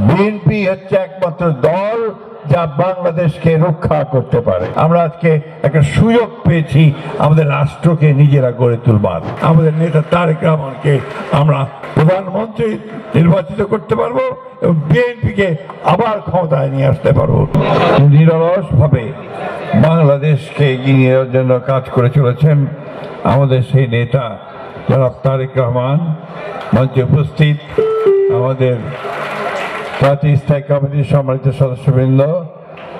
BNP হচ্ছে একমাত্র দল যা বাংলাদেশকে রক্ষা করতে পারে। আমরা আজকে একটা সুযোগ পেয়েছি আমাদের রাষ্ট্রকে নিজেরা গড়ে তুলবার। আমাদের নেতা তারেক রহমানকে আমরা প্রধানমন্ত্রী নির্বাচিত করতে পারবো এবং বিএনপিকে আবার ক্ষমতায় নিয়ে আসতে পারবো। নিরলসভাবে বাংলাদেশকে এগিয়ে নেওয়ার জন্য কাজ করে চলেছেন আমাদের সেই নেতা জনাব তারেক রহমান। মঞ্চে উপস্থিত আমাদের জাতীয় স্থায়ী কমিটির সম্মানিত সদস্যবৃন্দ,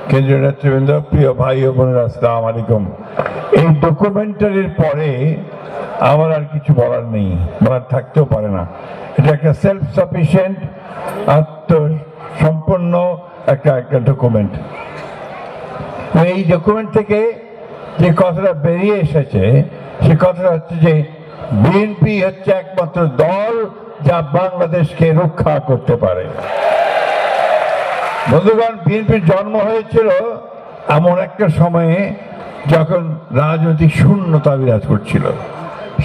কেন্দ্রীয় নেতৃবৃন্দ, প্রিয় ভাই ও বোনেরা, আসসালামু আলাইকুম। এই ডকুমেন্টারির পরে আমার আর কিছু বলার নেই, বলার থাকতেও পারে না। এটা একটা সেলফ সাফিসিয়েন্ট, আত্মসম্পন্ন একটা ডকুমেন্ট। এই ডকুমেন্ট থেকে যে কথাটা বেরিয়ে এসেছে সে কথাটা হচ্ছে যে বিএনপি হচ্ছে একমাত্র দল যা বাংলাদেশকে রক্ষা করতে পারে। বন্ধুগণ, বিএনপির জন্ম হয়েছিল এমন একটা সময়ে যখন রাজনৈতিক শূন্যতা বিরাজ করছিল।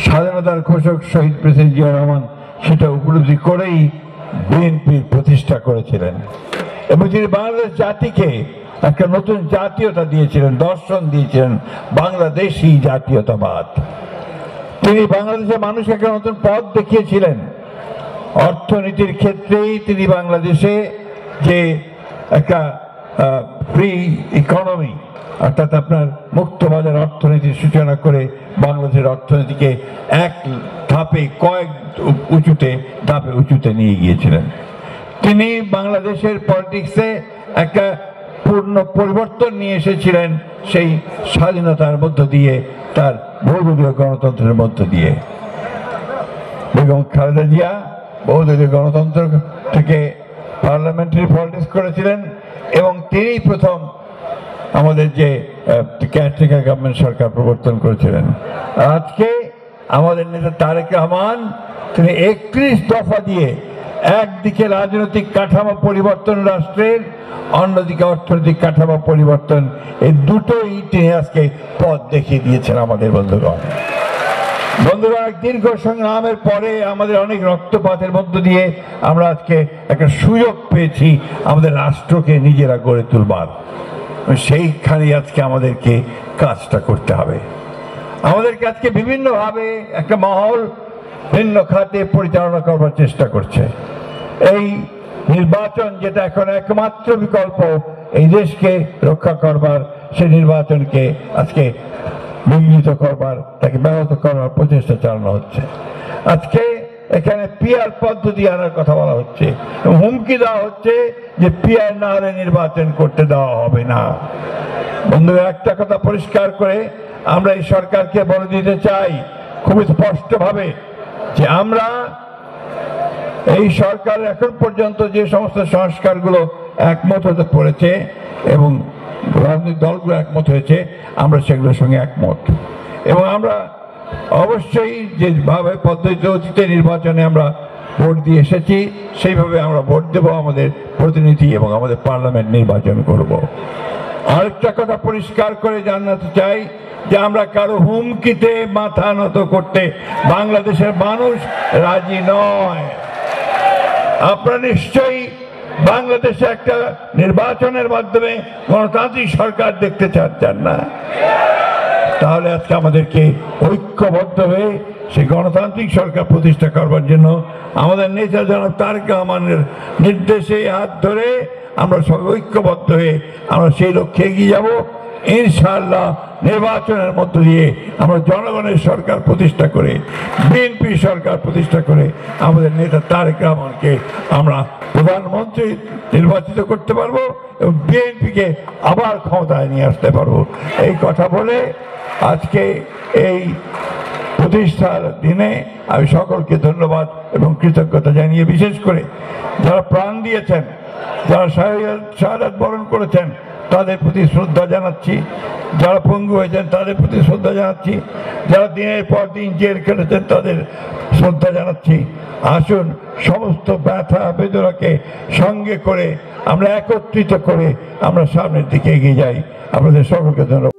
স্বাধীনতার ঘোষক শহীদ প্রেসিডেন্ট জিয়া রহমান সেটা উপলব্ধি করেই বিএনপির প্রতিষ্ঠা করেছিলেন এবং তিনি বাংলাদেশ জাতিকে একটা নতুন জাতীয়তা দিয়েছিলেন, দর্শন দিয়েছিলেন, বাংলাদেশি জাতীয়তাবাদ। তিনি বাংলাদেশের মানুষকে একটা নতুন পথ দেখিয়েছিলেন। অর্থনীতির ক্ষেত্রেই তিনি বাংলাদেশে যে একটা ফ্রি ইকোনমি অর্থাৎ আপনার মুক্তবাজার অর্থনীতির সূচনা করে বাংলাদেশের অর্থনীতিকে এক ধাপে কয়েক ধাপে উঁচুতে নিয়ে গিয়েছিলেন। তিনি বাংলাদেশের পলিটিক্সে একটা পূর্ণ পরিবর্তন নিয়ে এসেছিলেন সেই স্বাধীনতার মধ্য দিয়ে, তার বহুদলীয় গণতন্ত্রের মধ্য দিয়ে। বেগম খালেদা জিয়া বহুদলীয় গণতন্ত্র থেকে পার্লামেন্টারি পলিটিক্স করেছিলেন এবং তিনি প্রথম আমাদের যে কেয়ারটেকার গভর্নমেন্ট সরকার প্রবর্তন করেছিলেন। আজকে আমাদের নেতা তারেক রহমান তিনি 31 দফা দিয়ে একদিকে রাজনৈতিক কাঠামো পরিবর্তন রাষ্ট্রের, অন্যদিকে অর্থনৈতিক কাঠামো পরিবর্তন, এই দুটোই তিনি আজকে পথ দেখিয়ে দিয়েছেন আমাদের বন্ধুগণ। এক দীর্ঘ সংগ্রামের পরে আমাদের অনেক রক্তপাতের মধ্য দিয়ে আমরা আজকে একটা সুযোগ পেয়েছি আমাদের রাষ্ট্রকে নিজেরা গড়ে তুলবার। সেইখানে আজকে আমাদেরকে কাজটা করতে হবে। আমাদেরকে আজকে বিভিন্নভাবে একটা মহল ভিন্ন খাতে পরিচালনা করবার চেষ্টা করছে। এই নির্বাচন যেটা এখন একমাত্র বিকল্প এই দেশকে রক্ষা করবার, সেই নির্বাচনকে আজকে বিঘ্নিত করবার, তাকে ব্যাহত করবার প্রচেষ্টা চালানো হচ্ছে। আজকে এখানে পিআর পদ্ধতি আনার কথা বলা হচ্ছে এবং হুমকি দেওয়া হচ্ছে যে পিআর না হলে নির্বাচন করতে দেওয়া হবে না। বন্ধু, একটা কথা পরিষ্কার করে আমরা এই সরকারকে বলে দিতে চাই খুবই স্পষ্টভাবে যে আমরা এই সরকার এখন পর্যন্ত যে সমস্ত সংস্কারগুলো একমত হতে পড়েছে এবং রাজনৈতিক দলগুলো একমত হয়েছে, আমরা সেগুলোর সঙ্গে একমত এবং আমরা অবশ্যই যেভাবে পদ্ধতি অতীতে নির্বাচনে আমরা ভোট দিয়ে এসেছি সেইভাবে আমরা ভোট দেব, আমাদের প্রতিনিধি এবং আমাদের পার্লামেন্ট নির্বাচন করব। আরেকটা কথা পরিষ্কার করে জানাতে চাই যে আমরা কারো হুমকিতে মাথা নত করতে বাংলাদেশের মানুষ রাজি নয়। আপনারা নিশ্চয়ই বাংলাদেশে একটা নির্বাচনের মাধ্যমে গণতান্ত্রিক সরকার দেখতে চান না? তাহলে আজকে আমাদেরকে ঐক্যবদ্ধ হয়ে সেই গণতান্ত্রিক সরকার প্রতিষ্ঠা করবার জন্য আমাদের নেতা জনাব তারেক রহমানের নির্দেশে হাত ধরে আমরা সব ঐক্যবদ্ধ হয়ে আমরা সেই লক্ষ্যে এগিয়ে যাব। ইনশাআল্লাহ নির্বাচনের মধ্য দিয়ে আমরা জনগণের সরকার প্রতিষ্ঠা করে, বিএনপি সরকার প্রতিষ্ঠা করে আমাদের নেতা তারেক রহমানকে আমরা প্রধানমন্ত্রী নির্বাচিত করতে পারবো এবং বিএনপিকে আবার ক্ষমতায় নিয়ে আসতে পারবো। এই কথা বলে আজকে এই প্রতিষ্ঠার দিনে আমি সকলকে ধন্যবাদ এবং কৃতজ্ঞতা জানিয়ে, বিশেষ করে যারা প্রাণ দিয়েছেন, যারা শাহাদাত বরণ করেছেন তাদের প্রতি শ্রদ্ধা জানাচ্ছি, যারা পঙ্গু হয়েছেন তাদের প্রতি শ্রদ্ধা জানাচ্ছি, যারা দিনের পর দিন জেল খেটেছেন তাদের শ্রদ্ধা জানাচ্ছি। আসুন সমস্ত ব্যথা বেদনাকে সঙ্গে করে আমরা একত্রিত করে আমরা সামনের দিকে এগিয়ে যাই। আপনাদের সকলকে ধন্যবাদ।